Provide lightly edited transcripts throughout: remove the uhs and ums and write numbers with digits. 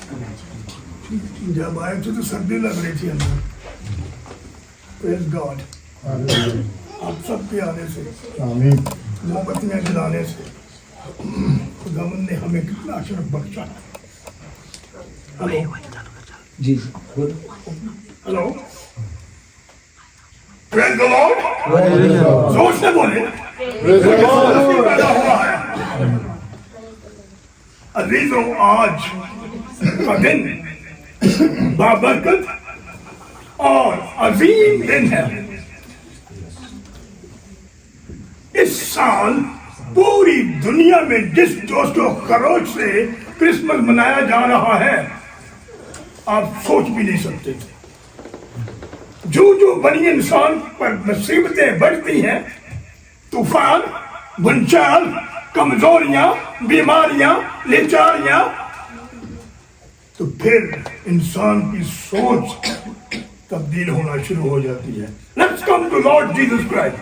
जब आए थे तो सर्दी लग रही थी अंदर। Praise God. आप सबके आने से, मोमबत्तियां जलाने से खुदावंद ने हमें कितना अशरफ बख्शा। हेलो जी हेलो, प्रेज द लॉर्ड। जोर से बोले। पैदा हुआ है अजीजों, आज का दिन बाबरकत और अजीम दिन है। इस साल पूरी दुनिया में जिस जोश व खरोश से क्रिसमस मनाया जा रहा है, आप सोच भी नहीं सकते। जो जो बनी इंसान पर मुसीबतें बढ़ती हैं, तूफान, भूचाल, कमजोरियां, बीमारियां, लाचारियां, तो फिर इंसान की सोच तब्दील होना शुरू हो जाती है। Let's come to lord Jesus Christ.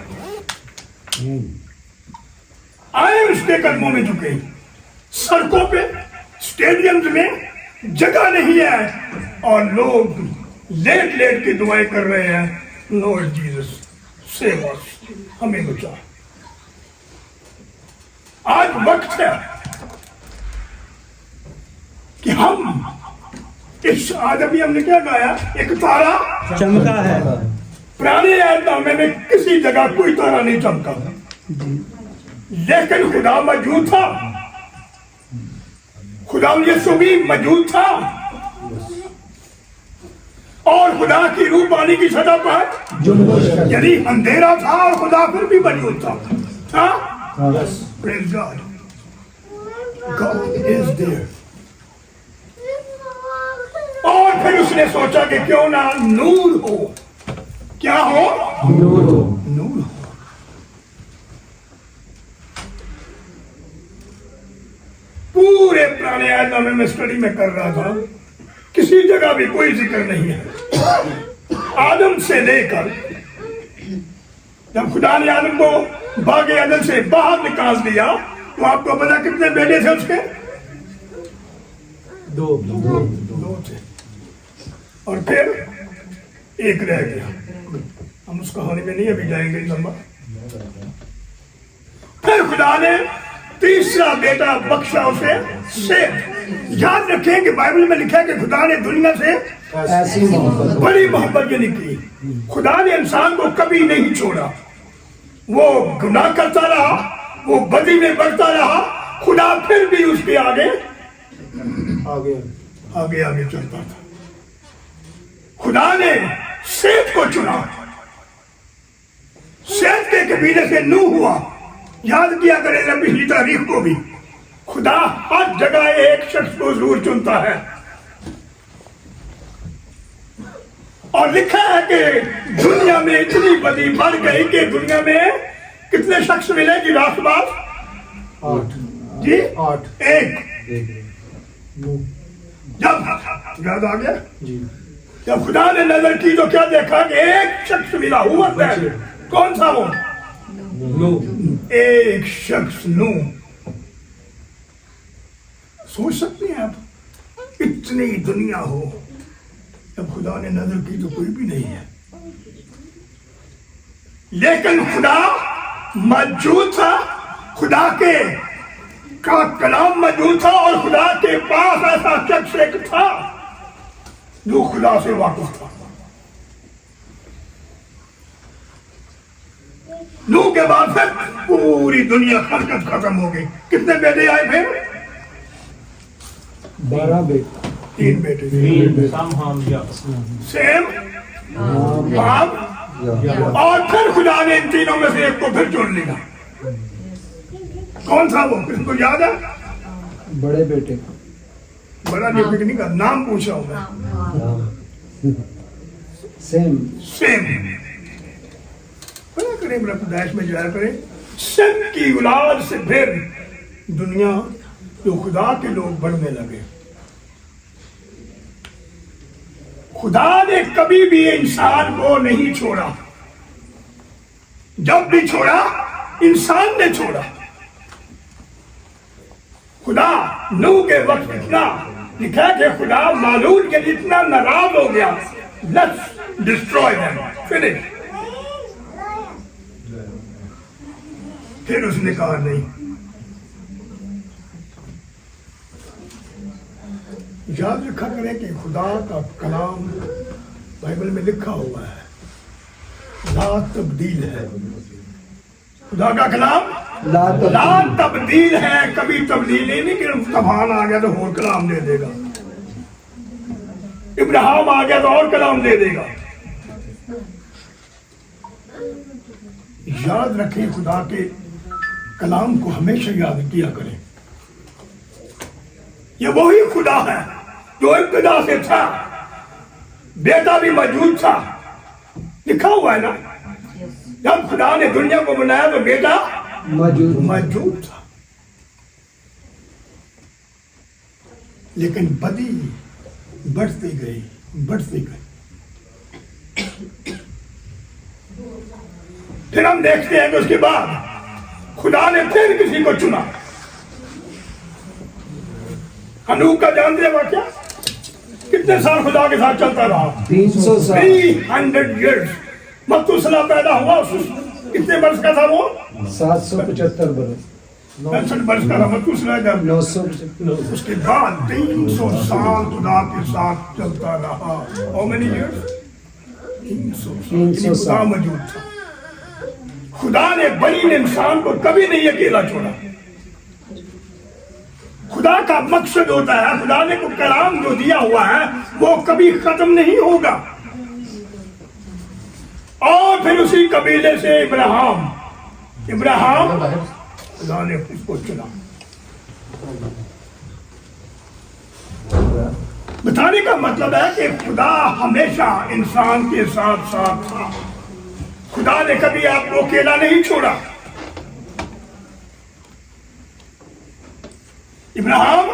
आए उसके कदमों में झुके। सड़कों पे, स्टेडियम्स में जगह नहीं है और लोग लेट लेट के दुआएं कर रहे हैं, लॉर्ड जीसस सेव अस, हमें बचा। आज वक्त है कि हम इस आदमी, हमने क्या गाया, एक तारा चमका है। पुराने नामे में किसी जगह कोई तारा नहीं चमका, लेकिन खुदा मौजूद था। खुदा यीशु भी मौजूद था और खुदा की रूह पानी की सतह पर यदि अंधेरा था और खुदा फिर भी मौजूद था। Praise God. God is there. और फिर उसने सोचा कि क्यों ना नूर हो। क्या हो? नूर हो। नूर हो। पूरे पुराने आयनामे में स्टडी में कर रहा था, किसी जगह भी कोई जिक्र नहीं है। आदम से लेकर जब खुदा ने आदम को बागे अदन से बाहर निकाल दिया, तो आपको पता कितने बेटे थे उसके? दो थे और फिर एक रह गया। हम उस कहानी में नहीं अभी जाएंगे लंबा। फिर खुदा ने तीसरा बेटा बख्शा उसे, सेठ। याद रखें कि बाइबल में लिखा है कि खुदा ने दुनिया से ऐसी मोहब्बत, बड़ी मोहब्बत नहीं की। खुदा ने इंसान को कभी नहीं छोड़ा। वो गुनाह करता रहा, वो बदी में बढ़ता रहा, खुदा फिर भी उसके आगे आगे चलता था। खुदा ने सेठ को चुना। सेठ के कबीले से नूह हुआ। याद किया करेगा पिछली तारीख को भी, खुदा हर जगह एक शख्स को जरूर चुनता है। और लिखा है कि दुनिया में इतनी बदी बढ़ गई कि दुनिया में कितने शख्स मिलेगी रात बाद? 8 जी 8 एक। जब याद आ गया जी, जब खुदा ने नजर की तो क्या देखा कि एक शख्स मिला हुआ। कौन था वो? नूह। एक शख्स नूह। सोच सकते हैं आप, इतनी दुनिया हो, जब खुदा ने नजर की तो कोई भी नहीं है, लेकिन खुदा मौजूद था। खुदा के का कलाम मौजूद था और खुदा के पास ऐसा शख्स एक था जो खुदा से वाकिफ था। नूह के बाद फिर पूरी दुनिया हरकत खत्म हो गई। कितने बेटे आए फिर? 12 बेटे। 3 बेटे, सेम, हाम और फिर खुदा ने इन तीनों में से एक को फिर चुन लिया। कौन था वो? किसको याद है? बड़े बेटे। बड़ा पिकनिक का नाम पूछा हूं मैं। सेम। बड़ा करें, बड़ा पैदाइश में जाया करें। सेम की औलाद से फिर दुनिया जो खुदा के लोग बढ़ने लगे। खुदा ने कभी भी इंसान को नहीं छोड़ा। जब भी छोड़ा, इंसान ने छोड़ा। खुदा नूह के वक्त इतना लिखा है कि खुदा मालूम के लिए इतना नाराज हो गया, लेट्स डिस्ट्रॉय देम, फिनिश। फिर उसने कहा नहीं। याद रखा करें कि खुदा का कलाम बाइबल में लिखा हुआ है, ला तब्दील है। खुदा का कलाम ला तब्दील है, कभी तब्दील ही नहीं कि तूफान आ गया तो और कलाम दे देगा, इब्राहिम आ गया तो और कलाम दे देगा। याद रखें, खुदा के कलाम को हमेशा याद किया करें। ये वही खुदा है जो इब्तिदा से था, बेटा भी मौजूद था, लिखा हुआ है ना। जब खुदा ने दुनिया को बनाया तो बेटा मौजूद था, लेकिन बदी बढ़ती गई, बढ़ती गई। फिर हम देखते हैं कि उसके बाद खुदा ने फिर किसी को चुना। हनूक का जानते हैं वाक्या? कितने साल खुदा के साथ चलता रहा? 300 साल। 300 years। मथुसला पैदा हुआ, कितने वर्ष का था वो? 775 बरस। 65 वर्ष का था मथुसला जब। 975। उसके बाद 300 साल खुदा के साथ चलता रहा। How many years? 300 साल खुदा मौजूद था। खुदा ने बनी इंसान को कभी नहीं अकेला छोड़ा। खुदा का मकसद होता है, खुदा ने को कलाम जो दिया हुआ है वो कभी खत्म नहीं होगा। और फिर उसी कबीले से इब्राहिम खुदा ने उसको चुना। बताने का मतलब है कि खुदा हमेशा इंसान के साथ साथ था। खुदा ने कभी आपको अकेला नहीं छोड़ा। इब्राहिम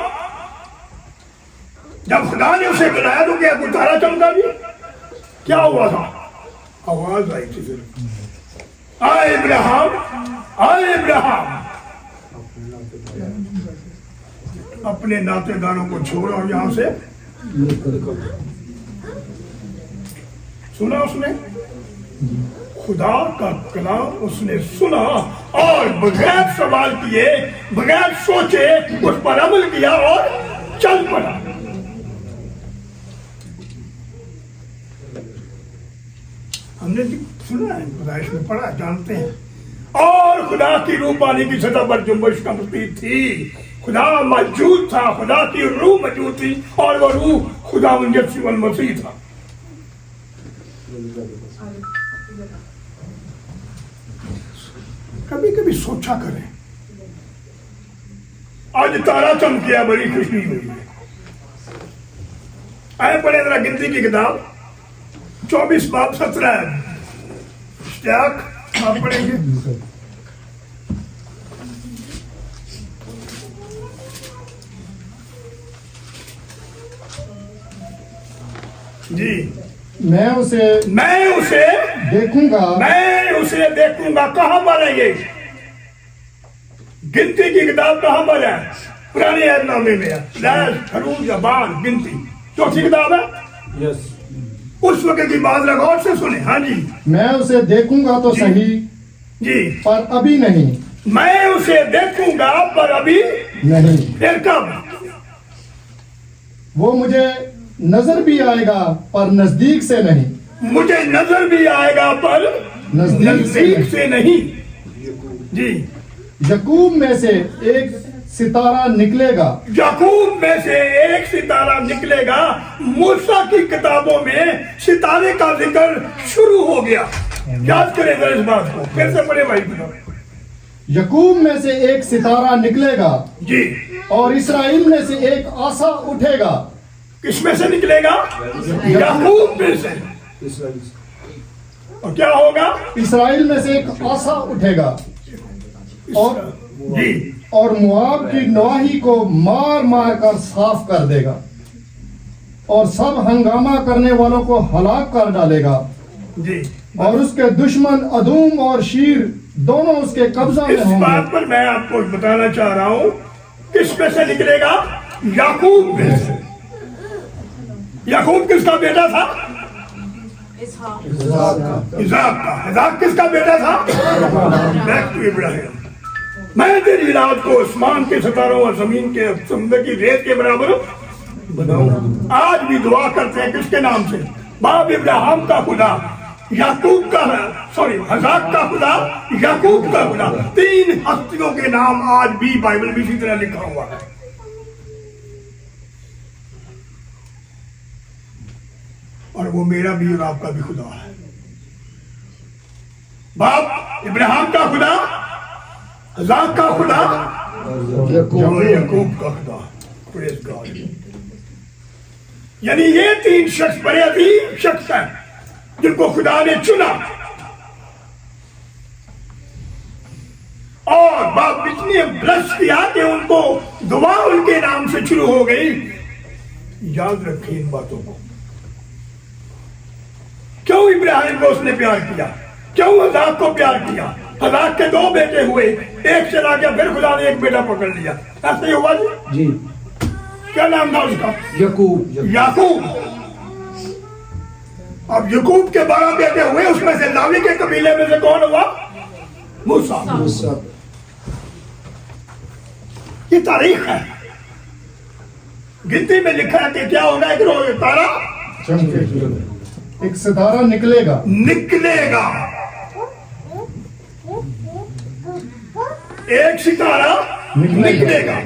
जब खुदा ने उसे बुलाया तो क्या तारा चमका भी? क्या हुआ था? आवाज आई थी सिर्फ, आए इब्राहिम, आए इब्राहिम। अपने नातेदारों को छोड़ो और यहां से सुना उसने, खुदा का कलाम उसने सुना और बगैर सवाल किए, बगैर सोचे उस पर अमल किया और चल पड़ा। हमने सुना है, पैदाइश में पढ़ा, जानते हैं। और खुदा की रूपानी की सतह पर जुम्बश का मुस्तैद थी। खुदा मौजूद था, खुदा की रूह मौजूद थी और वो रूह खुदा यीशु मसीह था। कभी कभी सोचा करें, आज तारा चमकिया, बड़ी खुशी हुई है। आए पढ़े जरा गिनती की किताब 24 बाब 17 आप पढ़ेंगे। जी, मैं उसे देखूंगा। कहां पर है ये? गिनती की किताब कहां पर है? पुराने ऐतनामे में है। खरूज जबान गिनती चौथी किताब है। यस। उस वक्त की बात गौर से सुने। हाँ जी, मैं उसे देखूंगा तो सही जी, पर अभी नहीं। मैं उसे देखूंगा पर अभी नहीं। फिर कब? वो मुझे नजर भी आएगा पर नजदीक से नहीं। मुझे नजर भी आएगा पर नजदीक से नहीं। जी, यकूब में से एक सितारा निकलेगा। याकूब में से एक सितारा निकलेगा। मूसा की किताबों में सितारे का जिक्र शुरू हो गया। याद करें जरा इस बात को, फिर से पढ़े भाई। यकूब में से एक सितारा निकलेगा जी, और इस्राएल में से एक आसा उठेगा। किसमें से निकलेगा? याकूब में से। और क्या होगा? इस्राएल में से एक आसा उठेगा और जी, और मुआब की नवाही को मार मार कर साफ कर देगा और सब हंगामा करने वालों को हलाक कर डालेगा। जी, और उसके दुश्मन अदूम और शीर दोनों उसके कब्जा में इस होंगे। बात पर मैं आपको बताना चाह रहा हूं, किस में से निकलेगा? याकूब में से। याकूब किसका बेटा था? इसहाक। इज़ाक किसका बेटा था? Back to Ibrahim. मैं तेरी रात को आसमान के सितारों और जमीन के समुद्र की रेत के बराबर बनाऊं। आज भी दुआ करते हैं किसके नाम से? बाप इब्राहिम का खुदा, याकूब का, सॉरी इज़ाक का खुदा, याकूब का खुदा। 3 हस्तियों के नाम आज भी बाइबल में इसी तरह लिखा हुआ है। और वो मेरा भी और आपका भी खुदा है। बाप इब्राहिम का खुदा, इज़ाक का खुदा और याकूब का खुदा। Praise God. यानी ये 3 शख्स बड़े अजीम शख्स हैं जिनको खुदा ने चुना। और बाप इतने ब्लश किया कि उनको दुआ उनके नाम से शुरू हो गई। याद रखें इन बातों को। क्यों इब्राहिम को उसने प्यार किया? क्यों इज़ाक को प्यार किया? इज़ाक के 2 बेटे हुए, एक चला गया, फिर खुदा ने एक बेटा पकड़ लिया। ऐसे ही हुआ जी? क्या नाम था उसका? याकूब। अब याकूब के 12 बेटे हुए, उसमें से लावी के कबीले में से कौन हुआ? मूसा। ये तारीख है। गिनती में लिखा है कि क्या होगा? एक रोज तारा, एक सितारा निकलेगा। एक सितारा निकलेगा।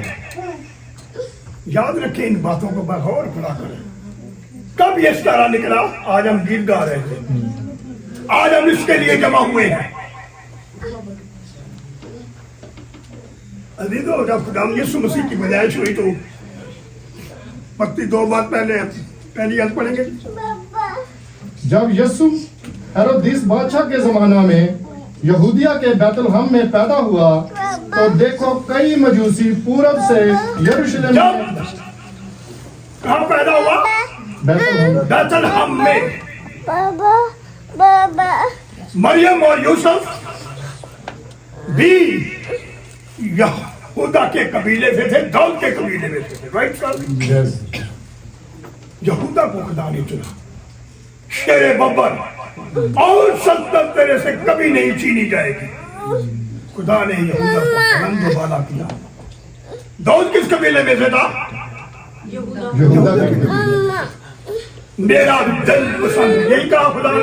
याद रखें इन बातों को बगौर पढ़ा करें। कब ये सितारा निकला? आज हम गीत गा रहे थे, आज हम इसके लिए जमा हुए हैं। अजीजों, जब खुदा यीशु मसीह की पैदाइश हुई तो पत्ती 2 बार पहली याद पढ़ेंगे। जब यीशु हेरोदिस बादशाह के जमाना में यहूदिया के बैतलहम में पैदा हुआ तो देखो कई मजूसी पूरब से यरूशलेम में। कहाँ पैदा हुआ? बैतलहम में। मरियम और यूसुफ भी यहूदा के कबीले से थे, दाऊद के कबीले में थे। Right sir? यहूदा को खुदा ने चुना। शेरे बब्बर और सल्तनत तेरे से कभी नहीं छीनी जाएगी। खुदा ने यहूदा को बुलंद वाला किया। दाऊद किस कबीले में से था? यहूदा के कबीले। मेरा दिल पसंद, यही कहा खुदा ने,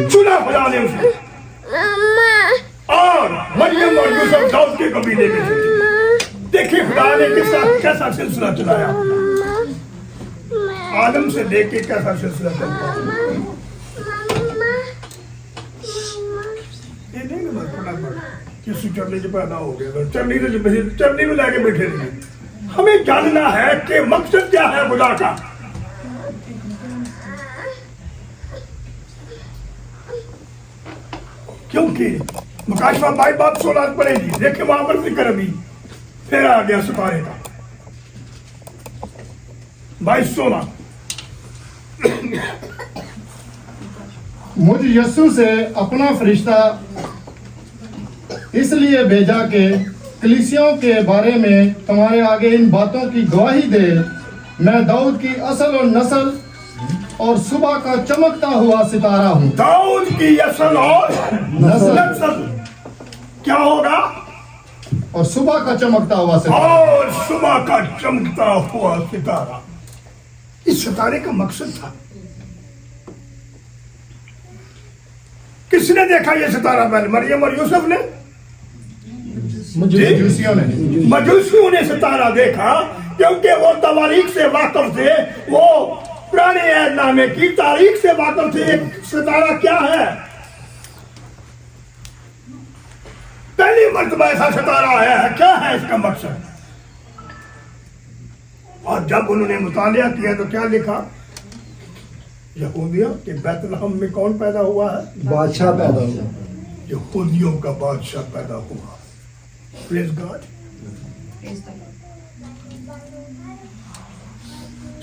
चुना खुदा ने उसे। और मरियम और यूसुफ दाऊद के कबीले में थे। देखिए खुदा ने कैसा सिलसिला चलाया। आदम से लेके कैसा सिलसिला चलता है। ये नहीं ना किसी चरनी से पैदा हो गया, चरनी में लाके बैठे रहे। हमें जानना है कि मकसद क्या है खुदा का। क्योंकि मुकाशवा 22:16 पढ़ेगी, देखिए वहां पर जिक्र अभी फिर आ गया सितारे का। 22:16। मुझ यीशु से अपना फरिश्ता इसलिए भेजा कि कलीसियों के बारे में तुम्हारे आगे इन बातों की गवाही दे। मैं दाऊद की असल और नस्ल और सुबह का चमकता हुआ सितारा हूँ। दाऊद की असल और नस्ल क्या होगा? और सुबह का चमकता हुआ सितारा। और सुबह का चमकता हुआ सितारा। इस सितारे का मकसद था। किसने देखा ये सितारा पहले? मरियम और यूसुफ ने? मजूसियों ने सितारा देखा, क्योंकि वो तवारीख से वाकिफ थे, वो पुराने अहदनामे की तारीख से वाकिफ थे। सितारा क्या है? पहली मर्तबा ऐसा सितारा आया है, क्या है इसका मकसद? और जब उन्होंने मुतालिया किया तो क्या लिखा? यहूदिया के बैतलहम में कौन पैदा हुआ है? बादशाह पैदा हुआ। यहूदियों का बादशाह पैदा हुआ। Praise God.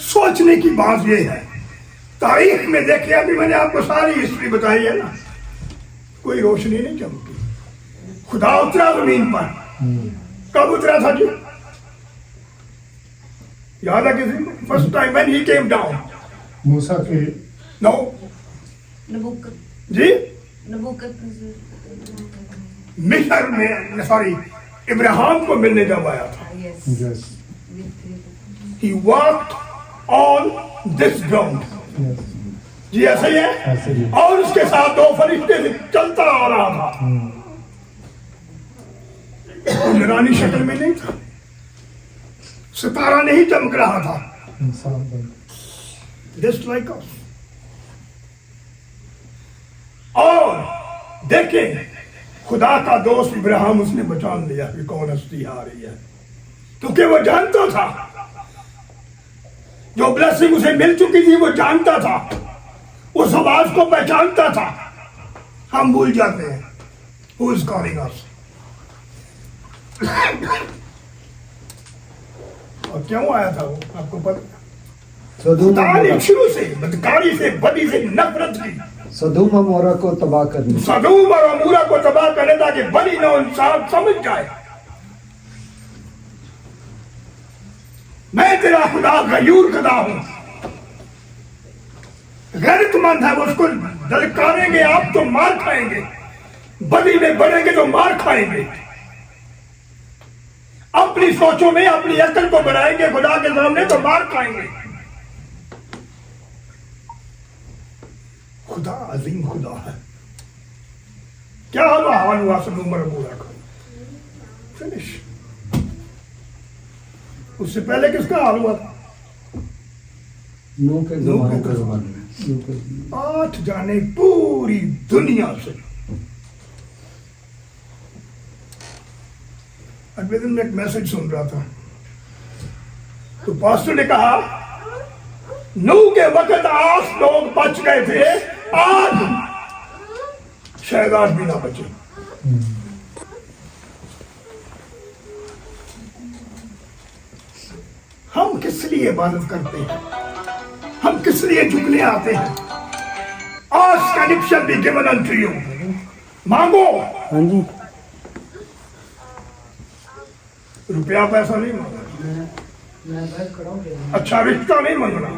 सोचने की बात यह है, तारीख में देखिए, अभी मैंने आपको सारी हिस्ट्री बताई है ना, कोई रोशनी नहीं चमकी। खुदा उतरा जमीन पर। कब उतरा था जी? याद है किसी को? First time when he came down, मूसा के नो जी मिस्र में सॉरी इब्राहिम को मिलने जब आया था yes he worked on this ground yes जी ऐसे ही ऐसे ही। है और उसके साथ दो फरिश्ते से चलता आ रहा था वो नूरानी शक्ल में नहीं था सितारा नहीं चमक रहा था इंसान बन जस्ट लाइक अस और देखें खुदा का दोस्त इब्राहिम उसने पहचान लिया कि कौन हस्ती आ रही है क्योंकि वो जानता था जो ब्लेसिंग उसे मिल चुकी थी वो जानता था उस आवाज को पहचानता था हम भूल जाते हैं हु इज कॉलिंग अस और क्यों आया था वो आपको पता सदोम खुदा ने और शुरू से बदकारी से बदी से नफरत की सदोम और मोरा को तबाह करने सदूम और अमूरा को तबाह करने ताकि बड़ी नौ इंसान समझ जाए मैं तेरा खुदा गयूर खुदा हूं गैरतमंद है वो उसको दलकारेंगे आप तो मार खाएंगे बदी में बढ़ेंगे तो मार खाएंगे अपनी सोचों में अपनी अकल को बढ़ाएंगे खुदा के सामने तो मार खाएंगे खुदा अजीम खुदा है क्या हाल हुआ सदूम और अमूरा का फिनिश उससे पहले किसका हाल हुआ था नूह के नूह के जमाने में नूह के 8 जाने पूरी दुनिया से अगले दिन मैं एक मैसेज सुन रहा था तो पास्टर ने कहा नूह के वक्त 8 लोग बच गए थे आज शायद 8 भी ना बचे हम किस लिए इबादत करते हैं हम किस लिए झुकने आते हैं ask and it shall be given unto you मांगो हाँ जी रुपया पैसा नहीं मांगना अच्छा रिश्ता नहीं मांगना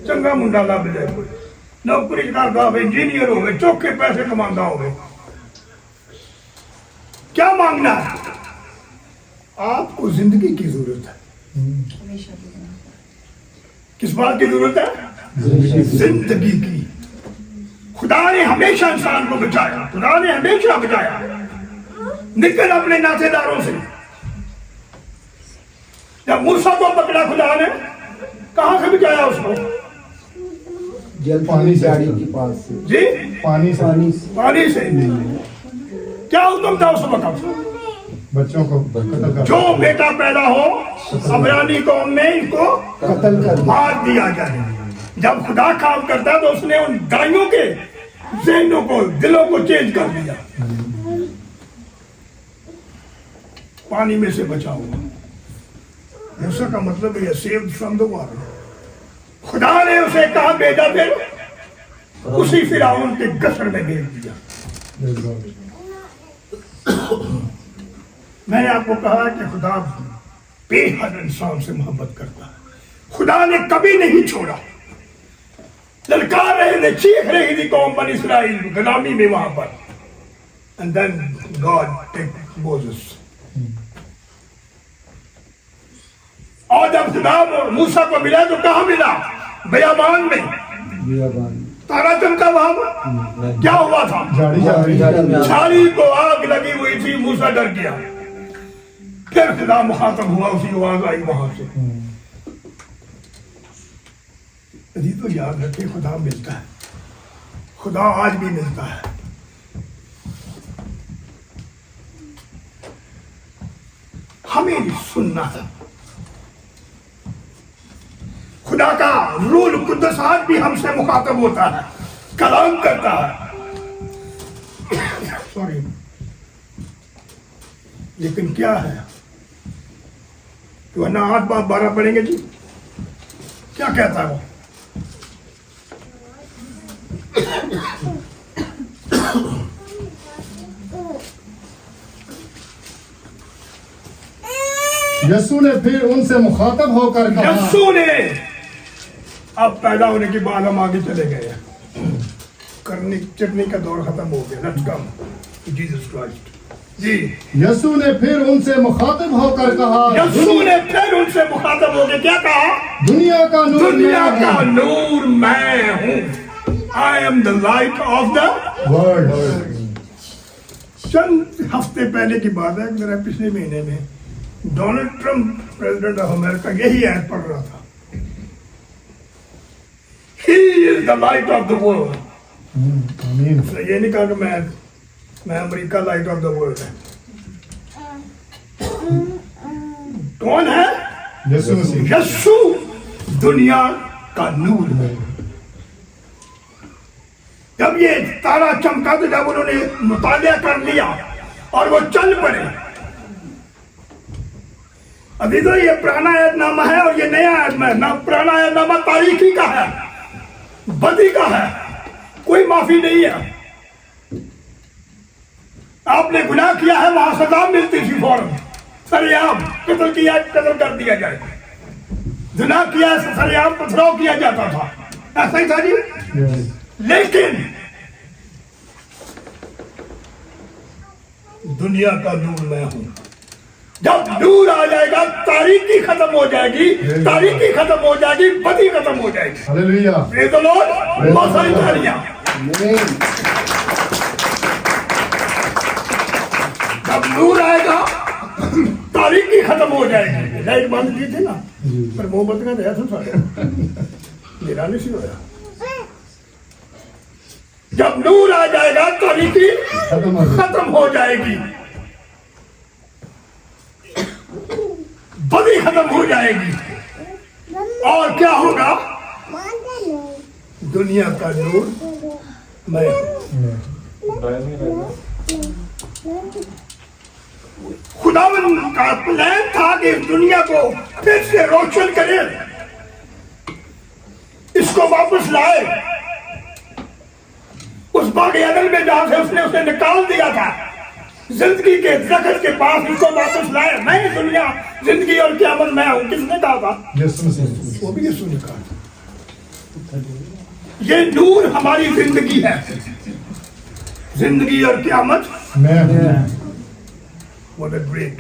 चंगा मुंडा लभ जाए कोई नौकरी करता हो इंजीनियर हो चौके पैसे कमाता हो क्या मांगना है आपको जिंदगी की जरूरत है किस बात की जरूरत है जिंदगी की खुदा ने हमेशा इंसान को बचाया खुदा ने हमेशा बचाया निकल अपने नातेदारों से जब मूसा को पकड़ा खुदा ने कहां से बचाया उसको जल पानी से। झाड़ी के पास से जी पानी से पानी से पानी से क्या हुक्म था उस वक्त बच्चों को कत्ल कर जो बेटा पैदा हो अबरानी कौम में इनको कत्ल कर दिया। मार दिया जाए जब खुदा काम करता है तो उसने उन गायों के जहनों को दिलों को चेंज कर दिया पानी में से बचाओ मूसा का मतलब है सेव्ड फ्रॉम द वाटर खुदा ने उसे कहा भेजा फिर उसी फिरौन के गसर में भेज दिया मैंने आपको कहा कि खुदा बेहद इंसान से मोहब्बत करता है खुदा ने कभी नहीं छोड़ा ललकार रहे थे चीख रही थी कौम बनी इस्राइल गुलामी में वहां पर and then God take Moses और जब खुदा मूसा को मिला तो कहां मिला बयाबान में बियाबान तारा चमका वहां पर क्या हुआ था झाड़ी झाड़ी झाड़ी को आग लगी हुई थी मूसा डर गया फिर खुदा मुखातब हुआ उसी आवाज आई वहां से यदि तो याद रखे खुदा मिलता है खुदा आज भी मिलता है हमें भी सुनना है खुदा का रूल कुद्दस आज भी हमसे मुखातब होता है कलाम करता है सॉरी लेकिन क्या है कि वरना 8 बार 12 पढ़ेंगे जी क्या कहता है वो यीशु ने फिर उनसे मुखातब होकर कहा यस्सु ने अब पैदा होने के बाद हम आगे चले गए हैं। करनी चटनी का दौर खत्म हो गया। Let's come to Jesus Christ. जी यीशु ने फिर उनसे मुखातिब होकर कहा, यीशु ने फिर उनसे मुखातब होकर क्या कहा? दुनिया का नूर दुनिया मैं का हूं। नूर मैं हूँ। I am the light of the world. चंद हफ्ते पहले की बात है, मेरा पिछले महीने में Donald Trump president of America यही ऐड पढ़ रहा था। He is the light of the world. आमीन। उसने ये नहीं कहा कि मैं America light of the world है। कौन है? यीशु मसीह। यीशु दुनिया का नूर है। जब ये तारा चमका तो जब उन्होंने मुतालिया कर लिया और वो चल पड़े। अभी तो ये पुराना ऐतनामा है और ये नया ऐतनामा है। ना पुराना ऐतनामा तारीखी का है, बदी का है, कोई माफी नहीं है। आपने गुनाह किया है, वहां सजा मिलती थी फौरन, सरेआम कत्ल किया, कत्ल कर दिया जाए। गुनाह किया है, सरेआम पथराव किया जाता था। ऐसा ही था जी। लेकिन दुनिया का नूर मैं हूं। जब नूर आ जाएगा तारीकी खत्म हो जाएगी, तारीकी खत्म हो जाएगी, बदी खत्म हो जाएगी। हालेलुया। Praise the Lord. बहुत सारी तालियां। जब नूर आएगा तारीकी खत्म हो जाएगी। लाइट बंद की थी ना, पर मोहब्बत का दया था सारे मेरा नहीं सी होया। जब नूर आ जाएगा तारीकी खत्म हो जाएगी, बदी खत्म हो जाएगी। और क्या होगा? दुनिया का नूर मैं हूं। खुदावन का प्लान था कि इस दुनिया को फिर से रोशन करे, इसको वापस लाए उस बागी अदल में जहां से उसने उसे निकाल दिया था। जिंदगी के जखर के पास इसको वापस लाए। मैं दुनिया, जिंदगी और क़यामत मैं हूं। किसने कहा था? यीशु मसीह। वो भी यीशु ने कहा था। ये नूर हमारी जिंदगी है। जिंदगी और क़यामत मैं हूं। What a great।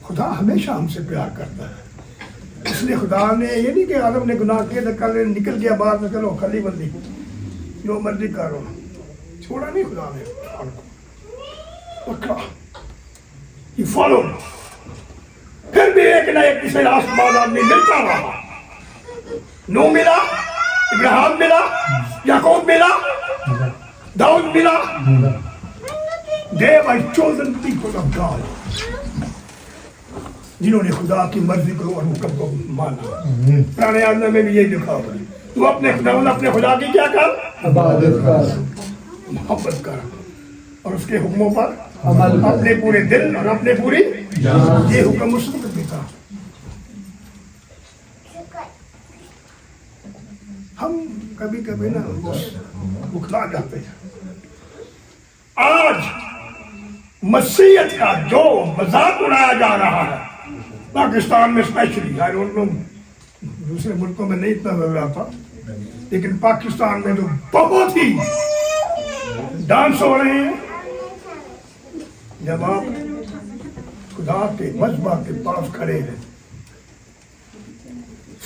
खुदा हमेशा हमसे प्यार करता है। इसलिए खुदा ने ये नहीं कि आदम ने गुनाह किया तो कल निकल गया बाहर में, चलो खली बंदी जो मर्जी करो, छोड़ा नहीं खुदा ने पक्का। ये फॉलो। फिर भी एक ना एक किसी आसमान आदमी मिलता रहा। नूह मिला, इब्राहिम मिला, याकूब मिला, दाऊद मिला। They were chosen people of God, जिन्होंने खुदा की मर्जी को और हुक्म को माना। पुराने आदमी में भी यही लिखा हुआ है, तू अपने खुदा की क्या कर? इबादत कर, मोहब्बत कर और उसके हुक्मों पर अमल कर। अपने पूरे दिल और अपने पूरी जान। ये हुक्म उसने भी था। हम कभी कभी ना बुखला जाते हैं। आज मसीहत का जो मजाक उड़ाया जा रहा है पाकिस्तान में स्पेशली, आई डोंट नो दूसरे मुल्कों में नहीं इतना लग रहा था, लेकिन पाकिस्तान में तो बहुत ही डांस हो रहे हैं। जब आप खुदा के मजबा के पास खड़े हैं,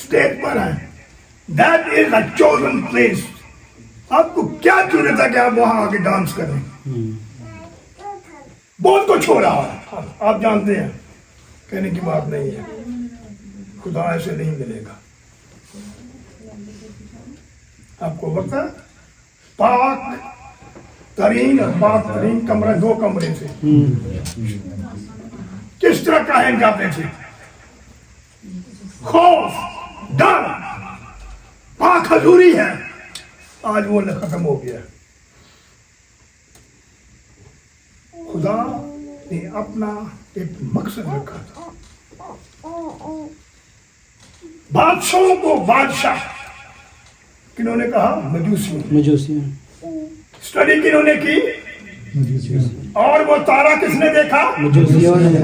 स्टेज पर हैं, that is a chosen place. आपको क्या जरूरत है कि आप वहां आके डांस करें? बहुत कुछ हो रहा है, आप जानते हैं, कहने की बात नहीं है। खुदा ऐसे नहीं मिलेगा। आपको वक्त है पाक तरीन और पाक तरीन कमरा, दो कमरे से किस तरह कायम जाते थे। खौफ, डर, पाक हजूरी है, आज वो खत्म हो गया। खुदा ने अपना एक मकसद रखा था। बादशाहों को बादशाह किन्होंने कहा? मजूसियों। स्टडी किन्होंने की? और वो तारा किसने देखा?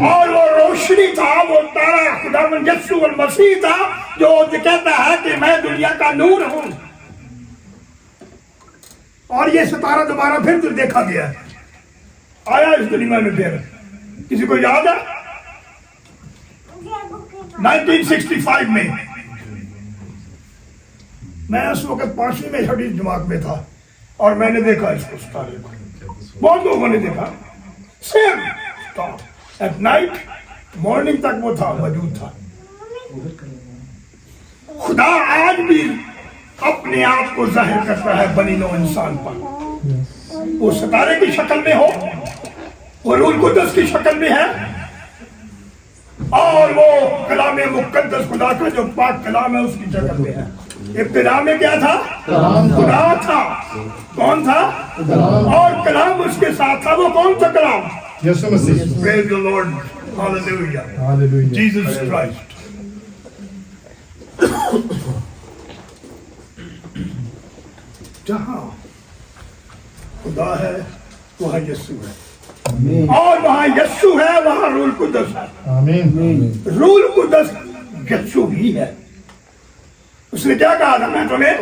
और वो रोशनी था, वो तारा खुदावंद यीशु मसीह था, जो कहता है कि मैं दुनिया का नूर हूं। और ये सितारा दोबारा फिर देखा गया, आया इस दुनिया में फिर। किसी को याद है 1965 में, मैं उस वक्त 5वीं में 6वीं जमात में था और मैंने देखा इसको, सितारे को। बहुत लोगों ने देखा, सेम एट नाइट, मॉर्निंग तक वो था, मौजूद था। खुदा आज भी अपने आप को जाहिर करता है बनी नौ इंसान पर। वो सितारे की शक्ल में हो, वो रूल कुद्दस की शक्ल में है, और वो कलाम मुकद्दस खुदा का जो पाक कलाम है उसकी शक्ल में है। इब्तिदा में क्या था? खुदा था। कौन था? और कलाम उसके साथ था। वो कौन था कलाम? यीशु मसीह। Praise the Lord. Hallelujah. Hallelujah. Jesus Christ. जहां खुदा है वहां यीशु है, आमीन और वहां यीशु है वहां रूल कुद्दस है। आमीन। रूल कुद्दस यीशु ही है। उसने क्या कहा था? मैं तुम्हें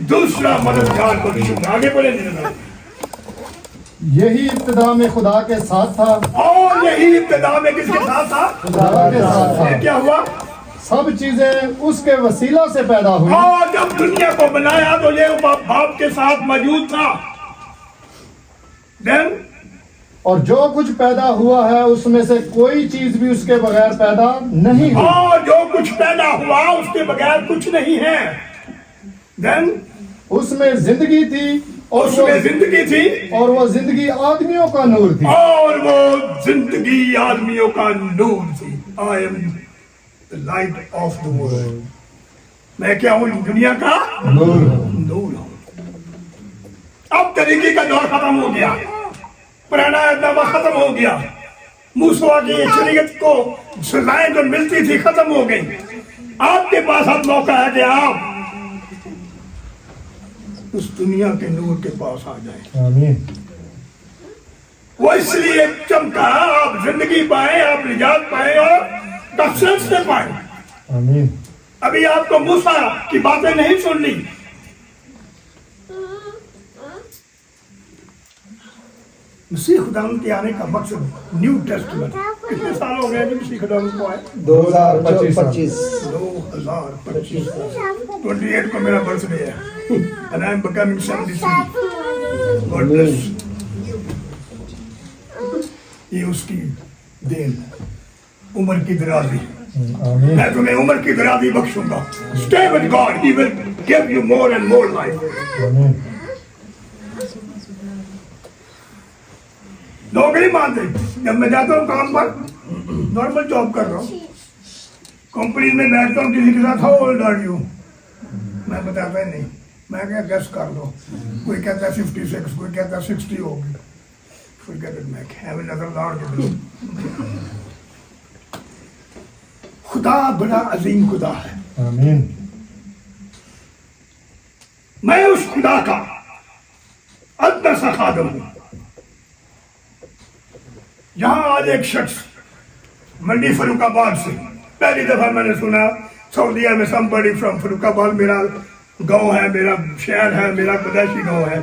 दूसरा मददगार को दूंगा। आगे बोले नहीं, यही इब्तिदा में खुदा के साथ था, और यही इब्तिदा में किसके साथ था? खुदा के साथ था। ये क्या हुआ? सब चीजें उसके वसीला से पैदा हुई, और जब दुनिया को बनाया तो ये बाप के साथ मौजूद था। Then, और जो कुछ पैदा हुआ है उसमें से कोई चीज भी उसके बगैर पैदा नहीं हुई। और जो कुछ पैदा हुआ उसके बगैर कुछ नहीं है। Then, उसमें जिंदगी थी, और उसमें जिंदगी थी, वो जिंदगी आदमियों का नूर थी। और वो जिंदगी आदमियों का नूर थी। आई am the light of the world. मैं क्या हूं? दुनिया का नूर। नूर हूं। अब तरीके का दौर खत्म हो गया, पुराना नामा खत्म हो गया, मूसा की शरीयत को सजाएं जो मिलती थी खत्म हो गई। आपके पास अब मौका है कि आप उस दुनिया के नूर के पास आ जाए। आमीन। वो इसलिए चमका, आप जिंदगी पाए, आप निजात पाए और कसरत से पाए। आमीन। अभी आपको मूसा की बातें नहीं सुननी। मसीह खुदा के आने का मकसद, न्यू टेस्टमेंट, कितने साल हो गए मसीह खुदा को आए? 2025 2025। 28 को मेरा बर्थडे है, and I am becoming 73. God bless. ये उसकी देन, उम्र की दराजी। आमीन। मैं तुम्हें उम्र की Darazi बख्शूंगा। Stay with God, He will give you more and more life. आमीन। लोग नहीं मानते। जब मैं जाता हूँ काम पर, नॉर्मल जॉब कर रहा हूँ, कंपनी में बैठता हूँ, किसी के साथ हाउ ओल्ड आर यू, मैं बताता ही नहीं, मैं क्या गेस कर दो। कोई कहता है 56, कोई कहता है 60 होगी। Forget it, मैं have another Lord. खुदा बड़ा अजीम खुदा है। आमीन। मैं उस खुदा का अदना सा खादम हूं। यहां आज एक शख्स मंडी फरुखाबाद से, पहली दफा मैंने सुना सऊदीया में somebody from फरुखाबाद, मेरा गांव है, मेरा शहर है, मेरा पैदाइशी गांव है,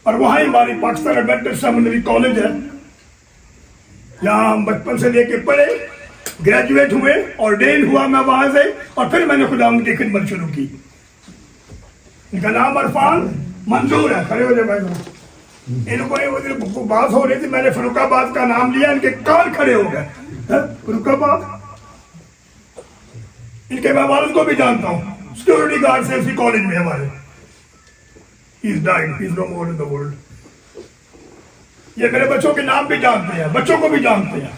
और वहां ही हमारी पाकिस्तान एडवेंटिस्ट सेमिनरी कॉलेज है। यहाँ हम बचपन से लेके पढ़े, ग्रेजुएट हुए, ऑर्डेन हुआ मैं वहां से, और फिर मैंने खुदा की खिदमत शुरू की। इनका नाम अरफान मंजूर है। खड़े हो जाए भाई। इनको वो बात हो रही थी, मैंने फरुखाबाद का नाम लिया, इनके कान खड़े हो गए। फरुखाबाद, इनके मैं वालिद को भी जानता हूँ, सिक्योरिटी गार्ड से उसी कॉलेज में हमारे। He's died, he's no more in the world. ये मेरे बच्चों के नाम भी जानते हैं, बच्चों को भी जानते हैं।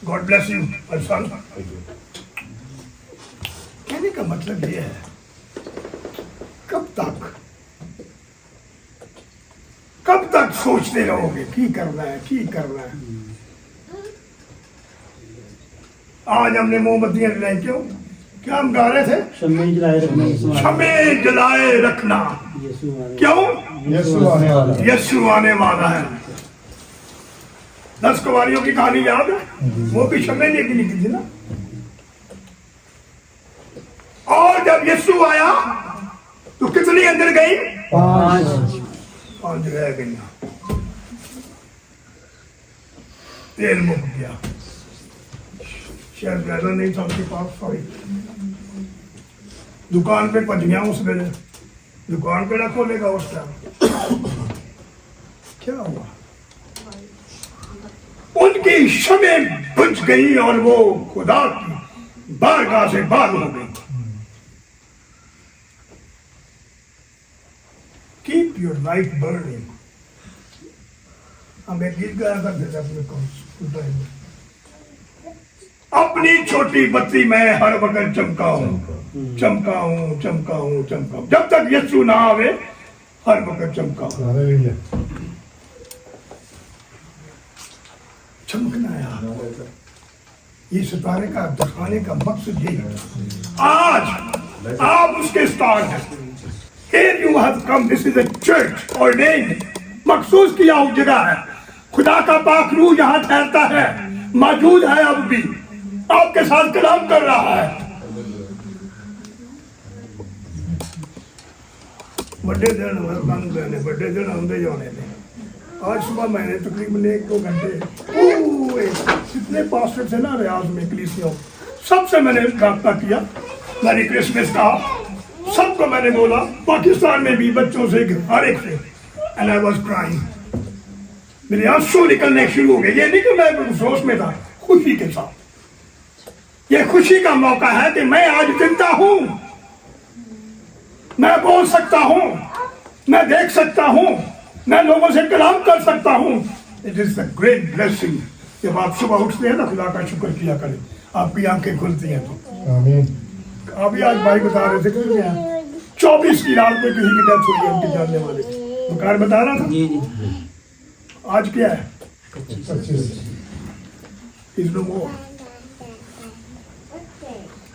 God bless you, my son. कहने का मतलब ये है, कब तक सोचते रहोगे की करना है, की करना है। आज हमने मोमबत्तियां जलाई, क्यों? क्या हम गा रहे थे? शम्मे जलाए रखना, शमे जलाए रखना। यीशु आने क्यों? यीशु आने वाला है। यीशु आने वाला है। 10 कुंवारियों की कहानी याद है? वो भी शमे ने की लिखी थी ना। और जब यीशु आया तो कितनी अंदर गई? 5 रह गई। तेल मुक गया, शायद ज्यादा नहीं था उनके पास, सॉरी। दुकान पे पहुंच गया उस वेले, दुकान पे ना खोलेगा उस टाइम। क्या हुआ? उनकी शमें बुझ गई और वो खुदा की बारगाह से बाहर हो गई। Keep your light burning. हम एक गीत गाया करते थे अपने स्कूल टाइम में, अपनी छोटी बत्ती मैं हर वक्त चमकाऊं, चमकाऊं, चमकाऊं, चमकाऊं, जब तक यीशु ना आवे हर वक्त चमकाऊं। हालेलुया। चमकना है। ये सितारे का दिखाने का मकसद यही है। आज आप उसके स्टार हैं। Here you have come. This is a church ordained. मखसूस किया हुआ जगह है। खुदा का पाक रूह यहाँ ठहरता है, मौजूद है, अब भी आपके साथ कलाम कर रहा है। बड़े दिन बंद करने, बड़े दिन आंदे जाने ने। आज सुबह मैंने तकरीबन 1-2 घंटे जितने पास्टर थे ना रियाज में कलीसियों, सबसे मैंने रब्ता किया, मैरी क्रिसमस कहा, सबको मैंने बोला, पाकिस्तान में भी बच्चों से हर एक से। And I was crying. मेरे आंसू निकलने शुरू हो गए। ये नहीं कि मैं अफसोस में था, खुशी के साथ। ये खुशी का मौका है कि मैं आज जिंदा हूं, मैं बोल सकता हूं, मैं देख सकता हूं, मैं लोगों से कलाम कर सकता हूं। It is a great blessing. जब आप सुबह उठते हैं ना, खुदा का शुक्र किया करें, आपकी आंखें खुलती हैं तो। आमीन। अभी आज भाई बता रहे थे कि 24 की रात में किसी की डेथ हुई है, उनके जानने वाले बुखार बता रहा था। आज क्या है? 25। इज नो मोर।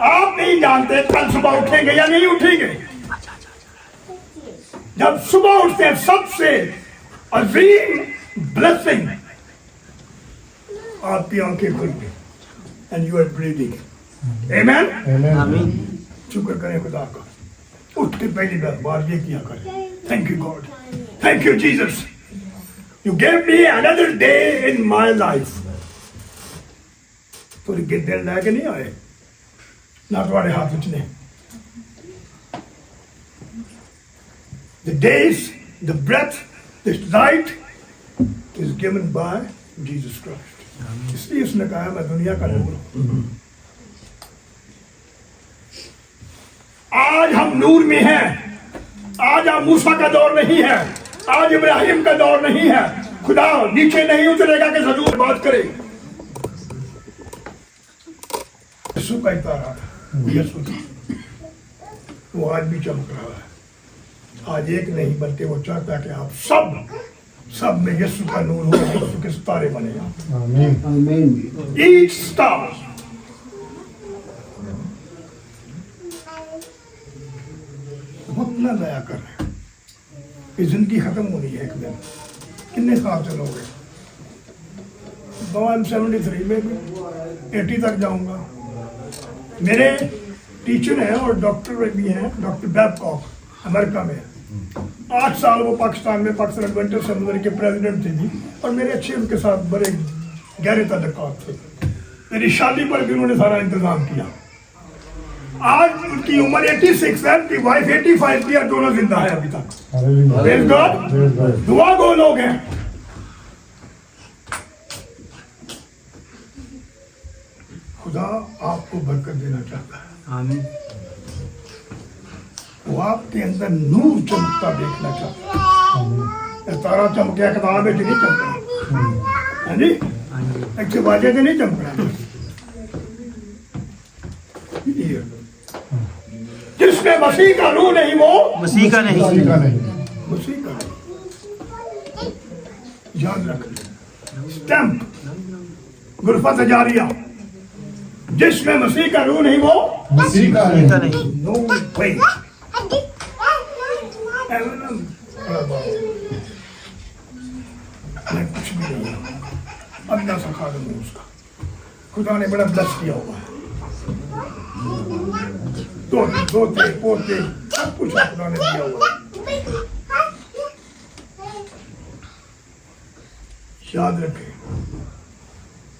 आप नहीं जानते कल सुबह उठेंगे या नहीं उठेंगे। जब सुबह उठते हैं, सबसे अजीम ब्लेसिंग, आपकी आंखें खुल गई एंड यू आर ब्रीदिंग। आमेन। आमीन। शुक्र करें खुदा का। उठ के पहली बार ये किया करें, thank you God, thank you Jesus, you gave me another day in my life. तो दिन लैके नहीं आए ना तुम्हारे हाथ में ने। The days, the breath, this light is given by Jesus Christ. इसलिए उसने कहा मैं दुनिया का नूर हूं। आज हम नूर में हैं। आज हम मूसा का दौर नहीं है, आज इब्राहिम का दौर नहीं है। खुदा नीचे नहीं उतरेगा कि जरूर बात करे। यीशु का तारा यीशु था, वो आज भी चमक रहा है। आज एक नहीं बल्कि वो चाहता है कि आप सब में यीशु का नूर हो, यीशु के सितारे बने। आमीन। आमीन। ईच स्टार अपना दया कर रहे हैं। ये जिंदगी खत्म होनी है एक दिन। कितने साल चलोगे? 73 में 80 तक जाऊंगा। मेरे टीचर हैं और डॉक्टर भी हैं, डॉक्टर बैबकॉक, अमेरिका में। 8 साल वो पाकिस्तान में पाकिस्तान एडवेंचर सेमिनरी के प्रेसिडेंट थे जी, और मेरे अच्छे उनके साथ बड़े गहरे ताल्लुकात थे। मेरी शादी पर भी उन्होंने सारा इंतजाम किया। आज उनकी उम्र 86 है, उनकी वाइफ 85 की, और दोनों जिंदा है अभी तक। Praise God। दुआ गो लोग हैं। खुदा आपको बरकत देना चाहता है। आमीन। वो आपके अंदर नूर चमकता देखना चाहता है। तारा चमकिया किताब में नहीं चमकना है जी, अच्छे बाजे से नहीं चमकना। जिसमें मसीह का रूह नहीं वो मसीह का नहीं। मसीह का नहीं। मसीह का नहीं। याद रख, स्टैंप गुरफत जारिया, जिसमें मसीह का रूह नहीं वो मसीह का मसीह का नहीं। नहीं। नो वे। मैं कुछ भी नहीं हूं। अपना सा खादम है उसका। खुदा ने बड़ा ब्लेस किया हुआ है, दोते पोते सब कुछ खुदा ने दिया हुआ है। याद रखें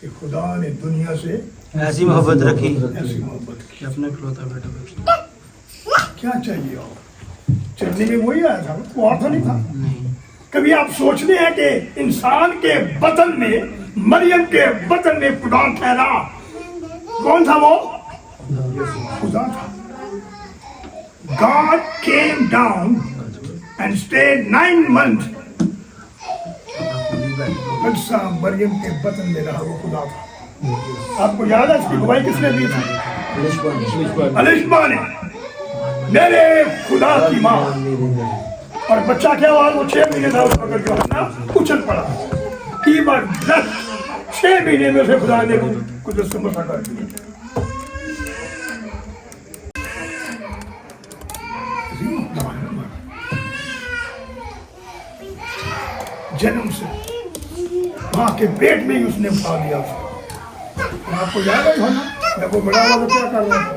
कि खुदा ने दुनिया से ऐसी मोहब्बत रखी ऐसी मोहब्बत की। अपने इकलौता बेटा क्या चाहिए और चलने में वही आया था, वो और तो नहीं था। नहीं। कभी आप सोचते हैं कि इंसान के बदन में, मरियम के बदन में खुदा ठहरा? कौन था वो? खुदा था। God came down and stayed 9 months. बच्चा मरियम के बदन में रहा, वो खुदा था। आपको याद है इसकी गवाही किसने दी थी? अलिशबा ने, मेरे खुदा की माँ। और बच्चा क्या हुआ? वो 6 महीने था, उस वक्त जो है ना उछल पड़ा। 6 महीने में से खुदा ने कुछ समझा कर दिया। जन्म से माँ के पेट में ही उसने उठा दिया। आपको याद है ना, जब वो बड़ा हुआ तो क्या कर रहा था?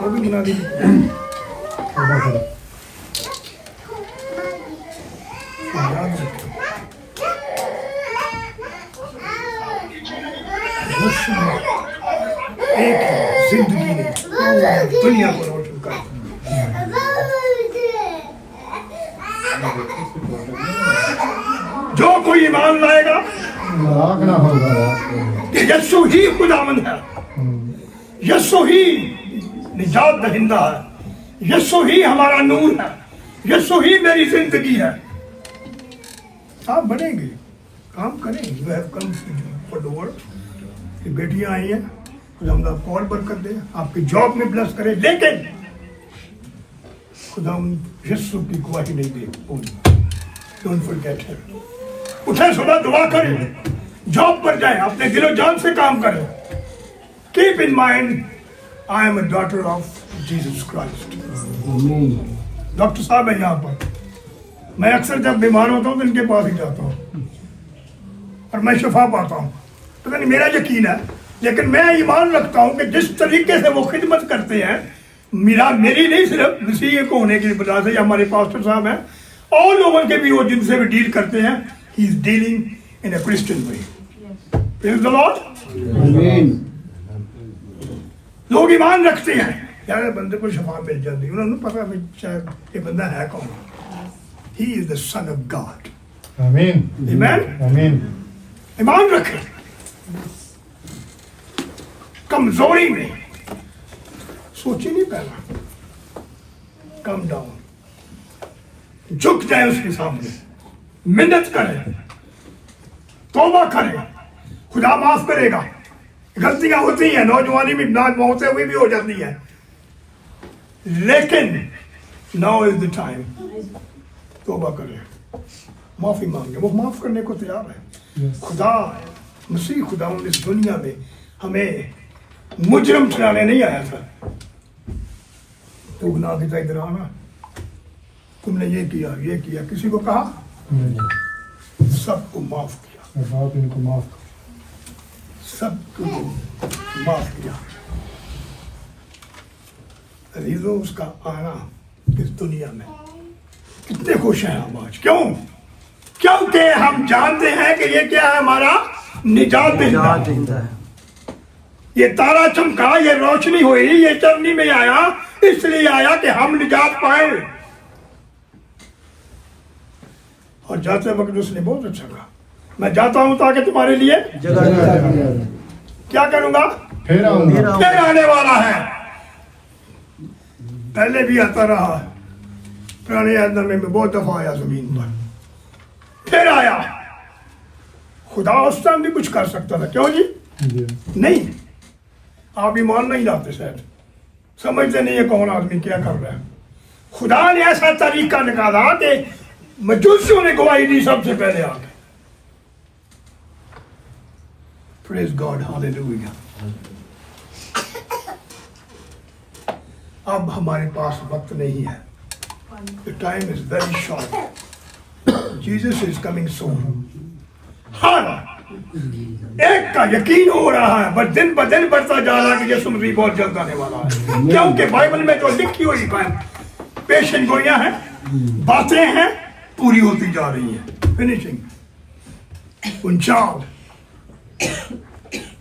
वो भी बना दी। याद रखें, एक जिंदगी ने दुनिया को रोशन कर दिया। जो कोई ईमान लाएगा राग ना होगा। कि यीशु ही खुदावंद है, यीशु ही निजात दहिंदा है, यीशु ही हमारा नूर है, यीशु ही मेरी जिंदगी है। आप बढ़ेंगे, काम करेंगे। You have come for the world. ये बेटियां आई हैं, खुदा आपको और बरकत दे, आपकी जॉब में ब्लेस करे, लेकिन खुदा यीशु की गवाही नहीं दे पूरी। Don't forget him. उठे सुबह दुआ करें, जॉब पर जाए, अपने दिलो जान से काम करें। Keep in mind I am a daughter of Jesus Christ. Doctor साहब है यहाँ पर, मैं अक्सर जब बीमार होता हूँ तो इनके पास ही जाता हूँ और मैं शिफा पाता हूँ। पता नहीं मेरा यकीन है, लेकिन मैं ईमान रखता हूँ कि जिस तरीके से वो खिदमत करते हैं, मेरी नहीं सिर्फ मसीह को होने की वजह से, या हमारे पास्टर साहब हैं और लोगों के भी वो जिनसे भी डील करते हैं, he is dealing in a Christian way. Praise the Lord. लोग ईमान रखते हैं, यार बंदे को शफा मिल जाती है, उन्होंने पता नहीं शायद ये बंदा है कौन। ही is the son of God. आमीन आमीन। आमीन। ईमान रखें। कमजोरी में सोचिए नहीं, पहला कम डाउन, झुक जाए उसके सामने, मिन्नत करें, तौबा करें, खुदा माफ करेगा। गलतियां होती हैं, नौजवानी में नाज होते हुए भी हो जाती है, लेकिन नाउ इज द टाइम। तौबा करें, माफी मांगे, वो माफ करने को तैयार है। खुदा मसीह खुदा इस दुनिया में हमें मुजरम चलाने नहीं आया था। तो गुनाह की इधर आना, तुमने ये किया, किसी को कहा, सबको माफ किया, बाप इनको माफ सबको माफ किया। अजीजों, उसका आना इस दुनिया में कितने खुश हैं हम आज। क्यों? क्योंकि हम जानते हैं कि ये क्या है, हमारा निजात देता है। ये तारा चमका, ये रोशनी हुई, ये चरनी में आया, इसलिए आया कि हम निजात पाए। और जाते वक्त उसने बहुत अच्छा कहा, मैं जाता हूं ताकि तुम्हारे लिए क्या करूंगा, फिर आऊंगा। फिर आने वाला है। पहले भी आता रहा, पुराने आदमी में बहुत दफा आया जमीन पर, फिर आया। खुदा उस टाइम भी कुछ कर सकता था, क्यों जी? नहीं, आप ईमान नहीं लाते, शायद समझते नहीं है कौन आदमी क्या कर रहा है। खुदा ने ऐसा तरीका निकाला कि मजूसियों ने गवाही दी सबसे पहले आके। Praise God, hallelujah. अब हमारे पास वक्त नहीं है, the time is very short. Jesus is coming soon. हर एक का यकीन हो रहा है, बस दिन ब दिन बढ़ता जा रहा है कि यीशु मसीह बहुत जल्द आने वाला है। क्योंकि बाइबल में जो लिखी हुई पेशन गोइयां हैं, बातें हैं, पूरी होती जा रही हैं। फिनिशिंग, उनचाल,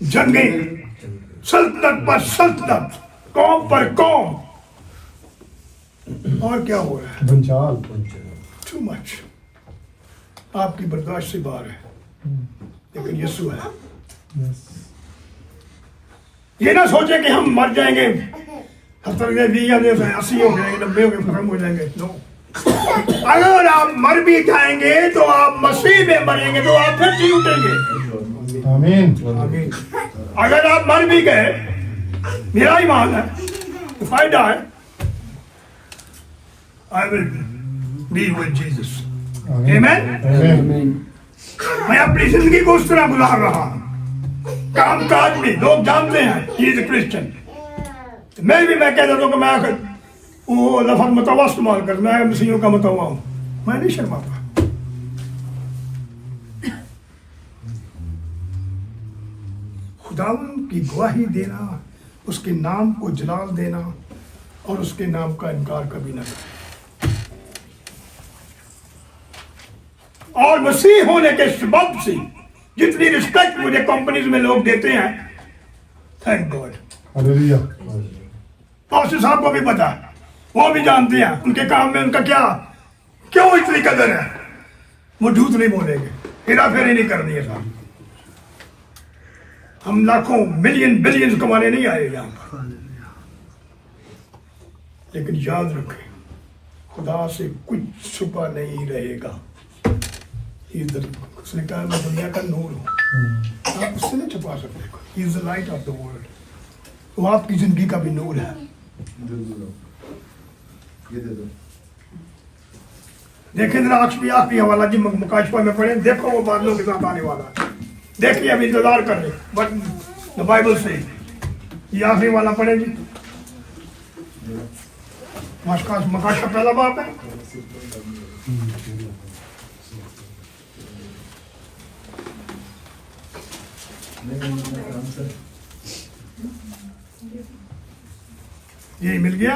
जंगें, सल्तनत पर सल्तनत, कौम पर कौम, और क्या हो रहा है? भंचाल। टू मच, आपकी बर्दाश्त से बाहर है, लेकिन यीशु है। ये ना सोचे कि हम मर जाएंगे, 70 20 80 हो जाएंगे, 90 हो गए, खत्म हो जाएंगे। नो, अगर आप मर भी जाएंगे तो आप मसीह में मरेंगे, तो आप फिर जी उठेंगे। आमीन। अगर आप मर भी गए, मेरा ईमान है, if I die, I will be with Jesus. Amen? आमीन। मैं अपनी जिंदगी को उस तरह गुजार रहा हूं। काम काज में लोग जानते हैं he is a Christian. मैं कहता हूँ कि मैं वो लफ्ज़ मतवा इस्तेमाल कर, मैं मसीहों का मतवा हूँ, मैं नहीं शर्माता। खुदावन की गवाही देना, उसके नाम को जलाल देना और उसके नाम का इनकार कभी ना करें। और मसीह होने के सबब से जितनी रिस्पेक्ट मुझे कंपनीज में लोग देते हैं, थैंक गॉड। हालेलुया। पास्टर साहब को भी पता है, वो भी जानते हैं उनके काम में उनका क्या क्यों इतनी कदर है। वो झूठ नहीं बोलेंगे, हेरा फेरी नहीं करनी है साहब। हम लाखों मिलियन बिलियंस कमाने नहीं आए यहाँ पर, लेकिन याद रखें खुदा से कुछ छुपा नहीं रहेगा। उसने कहा मैं दुनिया का नूर हूँ, आप उससे नहीं छुपा सकते। He is the light of the world. वो आपकी जिंदगी का भी नूर है। देखें जरा आखिरी हवाला जी मुकाशफा में पढ़े, देखो वो बादलों के साथ आने वाला है। देखिए अभी इंतजार कर रहे, बट द बाइबल से ये आखिरी वाला पढ़े जी। मुकाशफा पहला बाप है। ये मिल गया।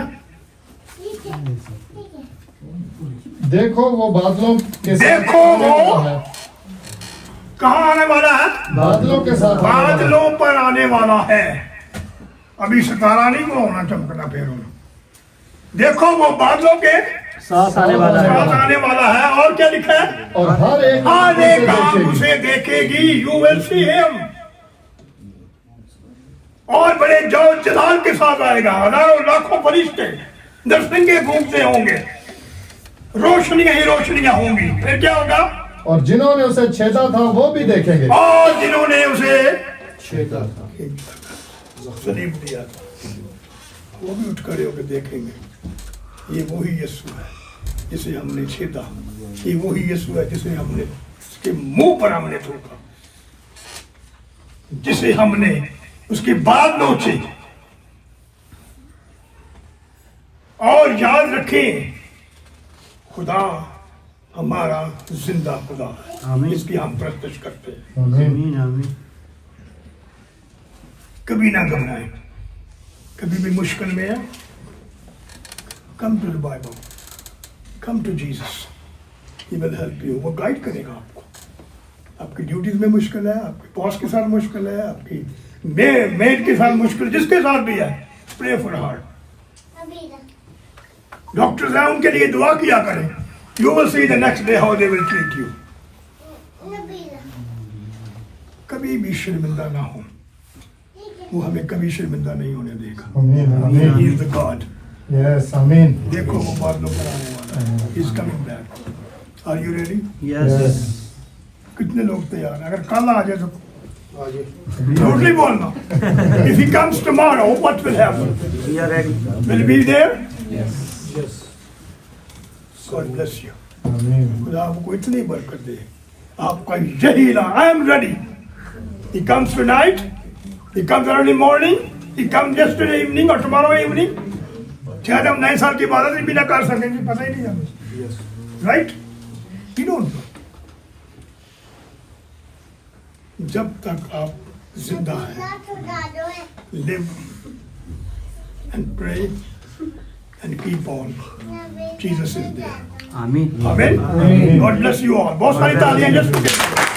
देखो वो बादलों के साथ देखो वो है। कहाँ आने वाला है? बादलों के साथ बादलों पर आने वाला है। अभी सितारा नहीं वो होना, चमकना फिर होना। देखो वो बादलों के साथ आने वाला साथ है। आने वाला है। और क्या लिखा है? और हर एक हर एक आंख देखेगी। उसे देखेगी। You will see him. और बड़े जोर जलाल के साथ आएगा। हजारों लाखों फरिश्ते दरसिंगे घूमते होंगे, रोशनियां ही रोशनियां होंगी। फिर क्या होगा? और जिन्होंने उसे छेदा था वो भी देखेंगे। और जिन्होंने उसे छेदा था, सलीब दिया था, वो भी उठ खड़े होकर देखेंगे। ये वही यीशु है जिसे हमने छेदा, ये वही यीशु है जिसे हमने उसके मुंह पर हमने ठोका, जिसे हमने उसकी बात नोची। और याद रखें खुदा हमारा जिंदा खुदा है, आमीन। इसकी हम प्रत्यक्ष करते हैं। आमीन। आमीन आमीन। कभी ना घबराएं, कभी भी मुश्किल में है, come to the Bible, come to Jesus, he will help you. वो गाइड करेगा आपको। आपकी ड्यूटीज में मुश्किल है, आपके बॉस के साथ मुश्किल है, आपकी मेड के साथ मुश्किल, जिसके साथ भी है, प्रे फॉर हार्ट। डॉक्टर्स हैं, उनके लिए दुआ किया करें। You will see the next day how they will treat you. कभी भी शर्मिंदा ना हो, वो हमें कभी शर्मिंदा नहीं होने देगा। आमीन। आमीन। He is the God. Yes आमीन। देखो वो बादलों पर आने वाला है। He is coming back. Are you ready? Yes. कितने लोग तैयार हैं? अगर कल आ जाए तो झूठ नहीं बोलना। If he comes tomorrow, what will happen? We are ready. Will be there? Yes. God bless you. आमीन। खुदा आपको इतनी बरकत दे। आपका यही ना, I am ready. He comes tonight. He comes early morning. He comes yesterday evening or tomorrow evening. शायद हम नए साल की इबादत भी ना कर सकेंगे, पता ही नहीं हमें। Right? We don't know. जब तक आप जिंदा हैं, live and pray and keep on. Jesus is there. आमीन। Amen. God bless you all. बहुत सारी तालियां यीशु के लिए।